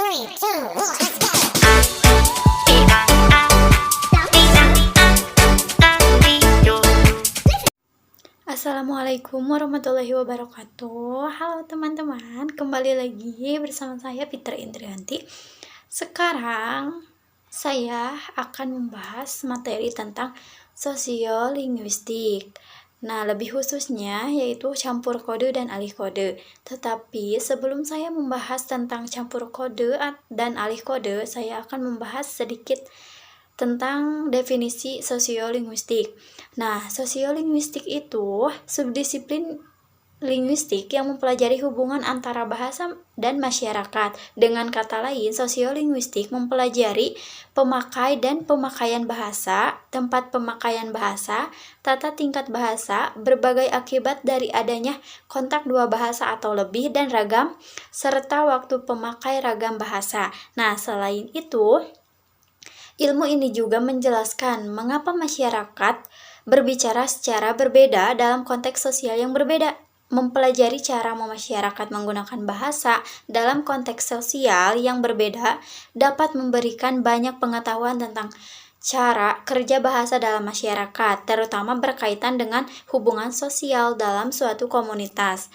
3, 2, 1, let's go. Assalamualaikum warahmatullahi wabarakatuh. Halo teman-teman, kembali lagi bersama saya Fitri Indrianti. Sekarang saya akan membahas materi tentang sosiolinguistik. Nah, lebih khususnya yaitu campur kode dan alih kode. Tetapi sebelum saya membahas tentang campur kode dan alih kode, saya akan membahas sedikit tentang definisi sosiolinguistik. Nah, sosiolinguistik itu subdisiplin linguistik yang mempelajari hubungan antara bahasa dan masyarakat. Dengan kata lain, sosiolinguistik mempelajari pemakai dan pemakaian bahasa, tempat pemakaian bahasa, tata tingkat bahasa, berbagai akibat dari adanya kontak dua bahasa atau lebih dan ragam, serta waktu pemakai ragam bahasa. Nah, selain itu, ilmu ini juga menjelaskan mengapa masyarakat berbicara secara berbeda dalam konteks sosial yang berbeda. Mempelajari cara masyarakat menggunakan bahasa dalam konteks sosial yang berbeda dapat memberikan banyak pengetahuan tentang cara kerja bahasa dalam masyarakat, terutama berkaitan dengan hubungan sosial dalam suatu komunitas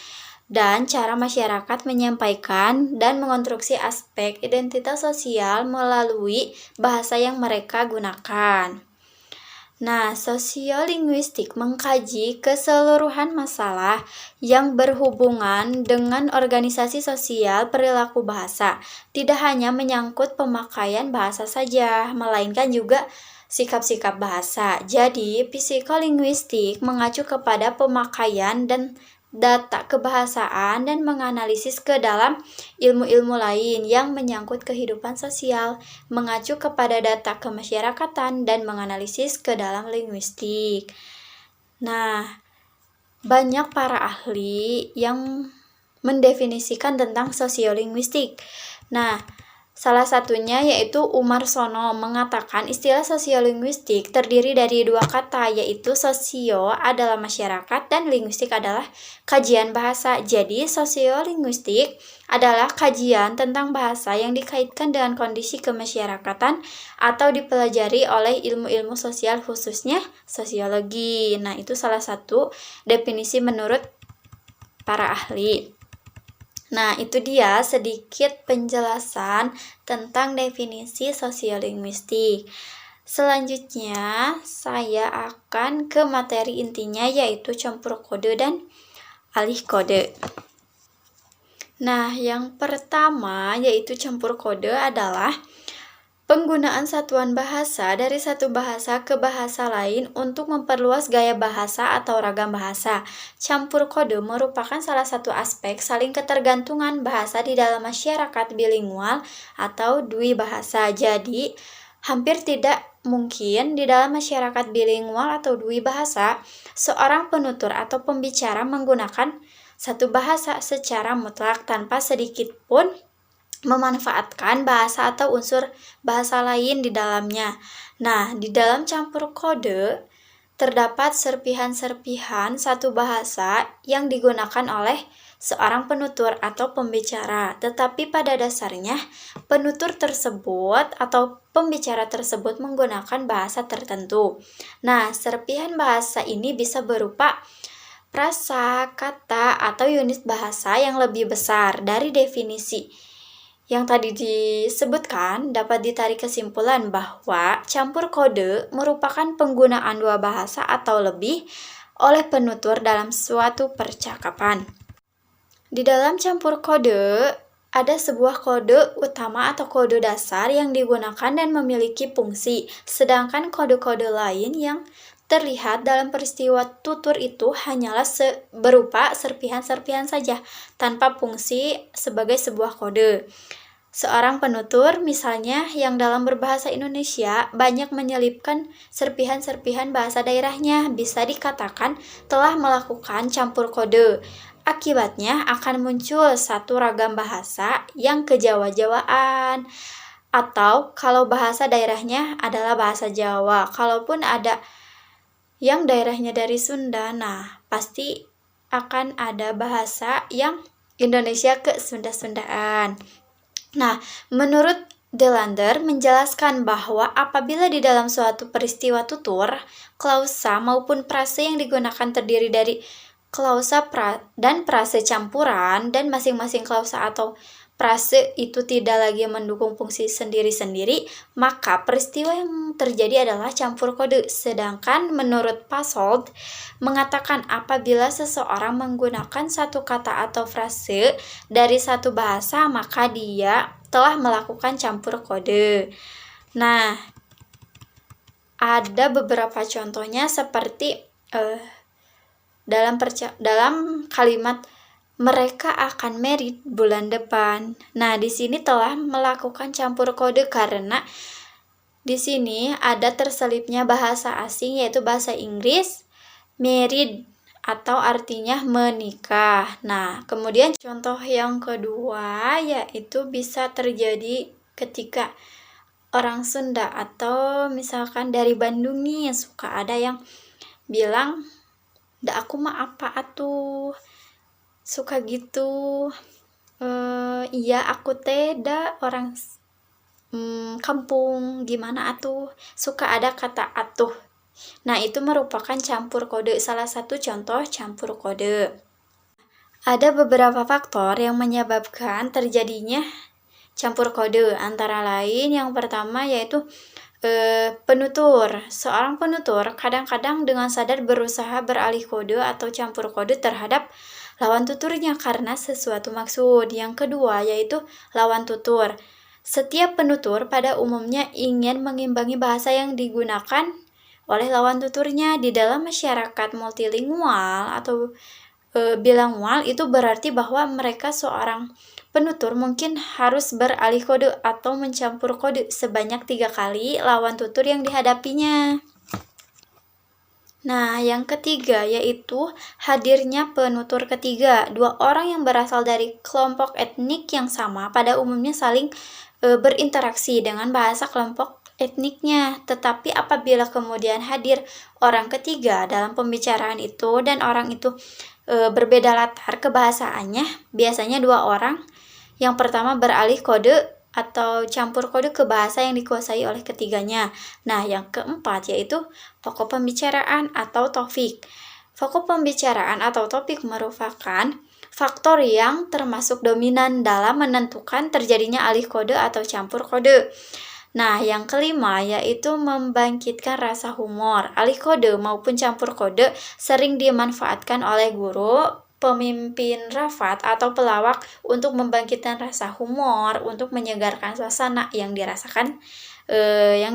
dan cara masyarakat menyampaikan dan mengonstruksi aspek identitas sosial melalui bahasa yang mereka gunakan. Nah, sosiolinguistik mengkaji keseluruhan masalah yang berhubungan dengan organisasi sosial perilaku bahasa. Tidak hanya menyangkut pemakaian bahasa saja, melainkan juga sikap-sikap bahasa. Jadi, psikolinguistik mengacu kepada pemakaian dan data kebahasaan dan menganalisis ke dalam ilmu-ilmu lain yang menyangkut kehidupan sosial, mengacu kepada data kemasyarakatan dan menganalisis ke dalam linguistik. Nah, banyak para ahli yang mendefinisikan tentang sosiolinguistik. Nah, salah satunya yaitu Umar Sono mengatakan istilah sosiolinguistik terdiri dari dua kata, yaitu sosio adalah masyarakat dan linguistik adalah kajian bahasa. Jadi, sosiolinguistik adalah kajian tentang bahasa yang dikaitkan dengan kondisi kemasyarakatan atau dipelajari oleh ilmu-ilmu sosial khususnya sosiologi. Nah, itu salah satu definisi menurut para ahli. Nah, itu dia sedikit penjelasan tentang definisi sosiolinguistik. Selanjutnya, saya akan ke materi intinya yaitu campur kode dan alih kode. Nah, yang pertama yaitu campur kode adalah penggunaan satuan bahasa dari satu bahasa ke bahasa lain untuk memperluas gaya bahasa atau ragam bahasa. Campur kode merupakan salah satu aspek saling ketergantungan bahasa di dalam masyarakat bilingual atau dwibahasa. Jadi, hampir tidak mungkin di dalam masyarakat bilingual atau dwibahasa, seorang penutur atau pembicara menggunakan satu bahasa secara mutlak tanpa sedikit pun memanfaatkan bahasa atau unsur bahasa lain di dalamnya. Nah, di dalam campur kode terdapat serpihan-serpihan satu bahasa yang digunakan oleh seorang penutur atau pembicara. Tetapi pada dasarnya, penutur tersebut atau pembicara tersebut menggunakan bahasa tertentu. Nah, serpihan bahasa ini bisa berupa frasa, kata, atau unit bahasa yang lebih besar. Dari definisi yang tadi disebutkan, dapat ditarik kesimpulan bahwa campur kode merupakan penggunaan dua bahasa atau lebih oleh penutur dalam suatu percakapan. Di dalam campur kode, ada sebuah kode utama atau kode dasar yang digunakan dan memiliki fungsi, sedangkan kode-kode lain yang terlihat dalam peristiwa tutur itu hanyalah berupa serpihan-serpihan saja, tanpa fungsi sebagai sebuah kode. Seorang penutur, misalnya yang dalam berbahasa Indonesia banyak menyelipkan serpihan-serpihan bahasa daerahnya, bisa dikatakan telah melakukan campur kode. Akibatnya akan muncul satu ragam bahasa yang kejawa-jawaan, atau kalau bahasa daerahnya adalah bahasa Jawa, kalaupun ada yang daerahnya dari Sunda, nah pasti akan ada bahasa yang Indonesia ke Sunda-Sundaan. Nah, menurut Delander menjelaskan bahwa apabila di dalam suatu peristiwa tutur, klausa maupun prase yang digunakan terdiri dari klausa dan prase campuran, dan masing-masing klausa atau prase itu tidak lagi mendukung fungsi sendiri-sendiri, maka peristiwa yang terjadi adalah campur kode. Sedangkan menurut Passold mengatakan apabila seseorang menggunakan satu kata atau frase dari satu bahasa, maka dia telah melakukan campur kode. Nah, ada beberapa contohnya seperti dalam kalimat mereka akan married bulan depan. Nah, di sini telah melakukan campur kode karena di sini ada terselipnya bahasa asing yaitu bahasa Inggris, married atau artinya menikah. Nah, kemudian contoh yang kedua yaitu bisa terjadi ketika orang Sunda atau misalkan dari Bandung nih, suka ada yang bilang, "Da aku mah apa atuh?" Suka gitu. Iya aku teh da orang kampung, gimana atuh? Suka ada kata atuh. Nah, itu merupakan campur kode, salah satu contoh campur kode. Ada beberapa faktor yang menyebabkan terjadinya campur kode, antara lain yang pertama yaitu penutur. Seorang penutur kadang-kadang dengan sadar berusaha beralih kode atau campur kode terhadap lawan tuturnya karena sesuatu maksud. Yang kedua yaitu lawan tutur. Setiap penutur pada umumnya ingin mengimbangi bahasa yang digunakan oleh lawan tuturnya. Di dalam masyarakat multilingual atau bilingual itu berarti bahwa mereka seorang penutur mungkin harus beralih kode atau mencampur kode sebanyak 3 kali lawan tutur yang dihadapinya. Nah, yang ketiga yaitu hadirnya penutur ketiga. Dua orang yang berasal dari kelompok etnik yang sama pada umumnya saling berinteraksi dengan bahasa kelompok etniknya. Tetapi apabila kemudian hadir orang ketiga dalam pembicaraan itu dan orang itu berbeda latar kebahasaannya, biasanya dua orang. Yang pertama beralih kode atau campur kode ke bahasa yang dikuasai oleh ketiganya. Nah, yang keempat yaitu pokok pembicaraan atau topik. Pokok pembicaraan atau topik merupakan faktor yang termasuk dominan dalam menentukan terjadinya alih kode atau campur kode. Nah, yang kelima yaitu membangkitkan rasa humor. Alih kode maupun campur kode sering dimanfaatkan oleh guru, pemimpin rafat atau pelawak untuk membangkitkan rasa humor, untuk menyegarkan suasana yang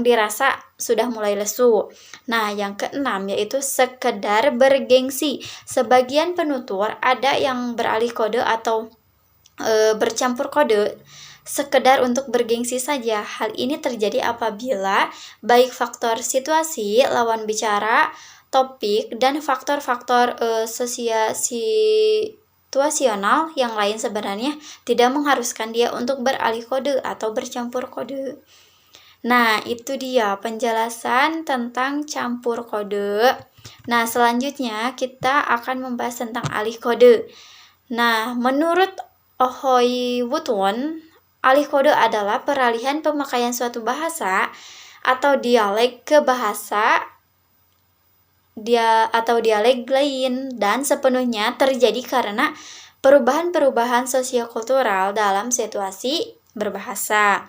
dirasa sudah mulai lesu. Nah, yang keenam yaitu sekedar bergengsi. Sebagian penutur ada yang beralih kode atau bercampur kode sekedar untuk bergengsi saja. Hal ini terjadi apabila baik faktor situasi, lawan bicara, topik, dan faktor-faktor situasional yang lain sebenarnya tidak mengharuskan dia untuk beralih kode atau bercampur kode. Nah, itu dia penjelasan tentang campur kode. Nah, selanjutnya kita akan membahas tentang alih kode. Nah, menurut Ahoy Woodwon, alih kode adalah peralihan pemakaian suatu bahasa atau dialek ke bahasa dialek lain dan sepenuhnya terjadi karena perubahan-perubahan sosiokultural dalam situasi berbahasa.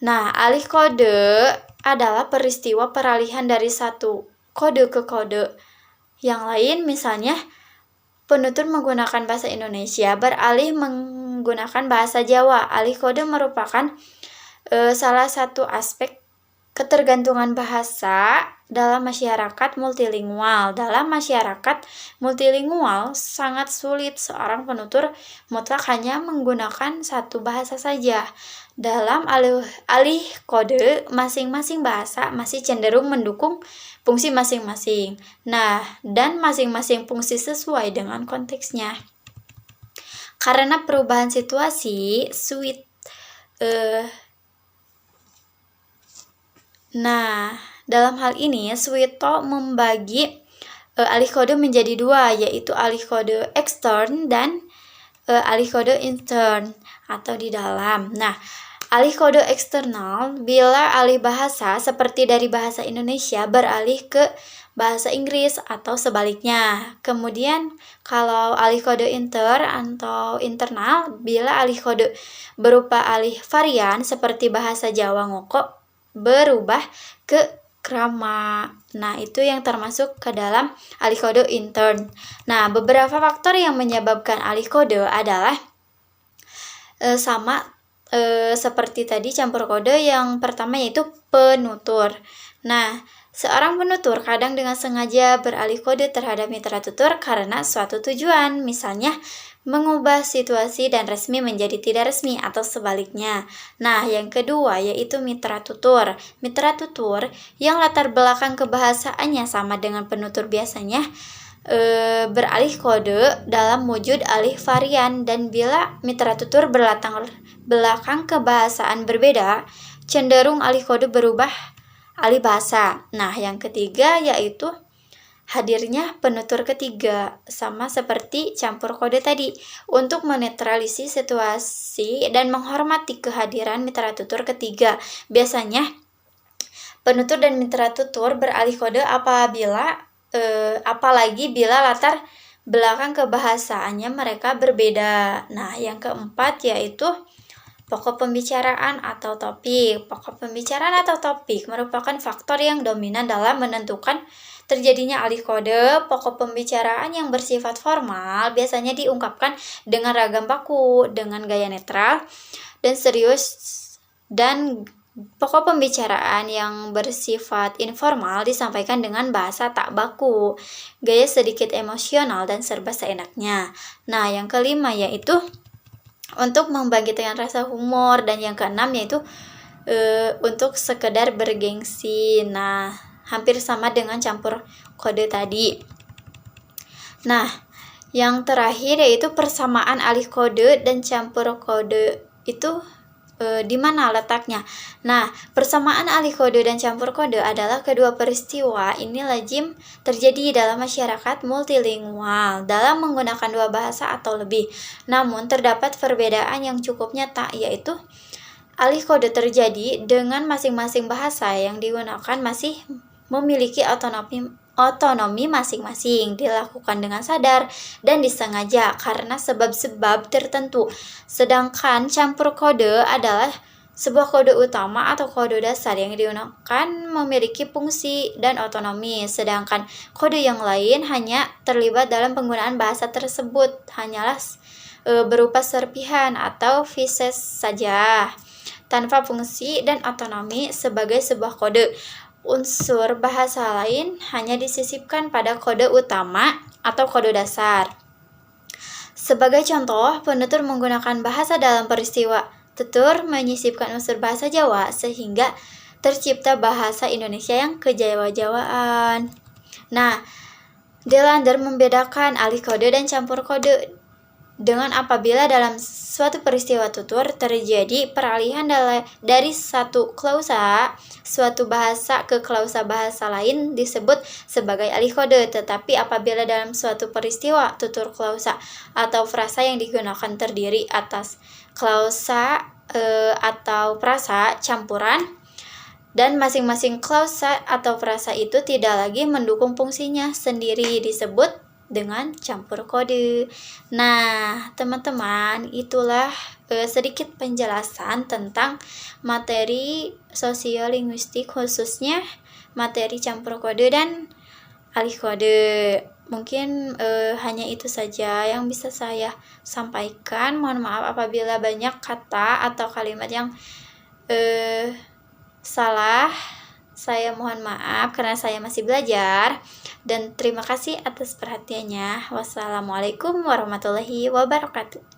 Nah, alih kode adalah peristiwa peralihan dari satu kode ke kode yang lain. Misalnya, penutur menggunakan bahasa Indonesia beralih menggunakan bahasa Jawa. Alih kode merupakan salah satu aspek ketergantungan bahasa dalam masyarakat multilingual. Dalam masyarakat multilingual, sangat sulit seorang penutur mutlak hanya menggunakan satu bahasa saja. Dalam alih kode, masing-masing bahasa masih cenderung mendukung fungsi masing-masing. Nah, dan masing-masing fungsi sesuai dengan konteksnya. Karena perubahan situasi, Nah, dalam hal ini Suwito membagi alih kode menjadi dua, yaitu alih kode ekstern dan alih kode intern. atau di dalam. Nah, alih kode eksternal bila alih bahasa seperti dari bahasa Indonesia beralih ke bahasa Inggris atau sebaliknya. Kemudian kalau alih kode inter atau internal bila alih kode berupa alih varian seperti bahasa Jawa ngoko berubah ke krama. Nah, itu yang termasuk ke dalam alih kode intern. Nah, beberapa faktor yang menyebabkan alih kode adalah sama seperti tadi campur kode. Yang pertama yaitu penutur. Nah, seorang penutur kadang dengan sengaja beralih kode terhadap mitra tutur karena suatu tujuan, misalnya mengubah situasi dan resmi menjadi tidak resmi atau sebaliknya. Nah, yang kedua yaitu mitra tutur. Mitra tutur yang latar belakang kebahasaannya sama dengan penutur biasanya beralih kode dalam wujud alih varian, dan bila mitra tutur berlatar belakang kebahasaan berbeda, cenderung alih kode berubah alih bahasa. Nah, yang ketiga yaitu hadirnya penutur ketiga, sama seperti campur kode tadi, untuk menetralisir situasi dan menghormati kehadiran mitra tutur ketiga. Biasanya penutur dan mitra tutur beralih kode apalagi bila latar belakang kebahasaannya mereka berbeda. Nah, yang keempat yaitu pokok pembicaraan atau topik. Pokok pembicaraan atau topik merupakan faktor yang dominan dalam menentukan terjadinya alih kode. Pokok pembicaraan yang bersifat formal biasanya diungkapkan dengan ragam baku, dengan gaya netral dan serius, dan pokok pembicaraan yang bersifat informal disampaikan dengan bahasa tak baku, gaya sedikit emosional dan serba seenaknya. Nah, yang kelima yaitu untuk membangkitkan rasa humor, dan yang keenam yaitu untuk sekedar bergengsi. Nah, hampir sama dengan campur kode tadi. Nah, yang terakhir yaitu persamaan alih kode dan campur kode itu di mana letaknya? Nah, persamaan alih kode dan campur kode adalah kedua peristiwa ini lazim terjadi dalam masyarakat multilingual dalam menggunakan dua bahasa atau lebih. Namun, terdapat perbedaan yang cukup nyata, yaitu alih kode terjadi dengan masing-masing bahasa yang digunakan masih memiliki otonomi masing-masing, dilakukan dengan sadar dan disengaja karena sebab-sebab tertentu. Sedangkan campur kode adalah sebuah kode utama atau kode dasar yang digunakan memiliki fungsi dan otonomi, sedangkan kode yang lain hanya terlibat dalam penggunaan bahasa tersebut, hanyalah berupa serpihan atau pieces saja, tanpa fungsi dan otonomi sebagai sebuah kode. Unsur bahasa lain hanya disisipkan pada kode utama atau kode dasar. Sebagai contoh, penutur menggunakan bahasa dalam peristiwa tutur menyisipkan unsur bahasa Jawa sehingga tercipta bahasa Indonesia yang kejawa-jawaan. Nah, Delander membedakan alih kode dan campur kode dengan apabila dalam suatu peristiwa tutur terjadi peralihan dari satu klausa suatu bahasa ke klausa bahasa lain disebut sebagai alih kode. Tetapi apabila dalam suatu peristiwa tutur klausa atau frasa yang digunakan terdiri atas klausa atau frasa campuran, dan masing-masing klausa atau frasa itu tidak lagi mendukung fungsinya sendiri, disebut dengan campur kode. Nah, teman-teman, itulah sedikit penjelasan tentang materi sosiolinguistik, khususnya materi campur kode dan alih kode. Mungkin hanya itu saja yang bisa saya sampaikan. Mohon maaf apabila banyak kata atau kalimat yang salah. Saya mohon maaf karena saya masih belajar, dan terima kasih atas perhatiannya. Wassalamualaikum warahmatullahi wabarakatuh.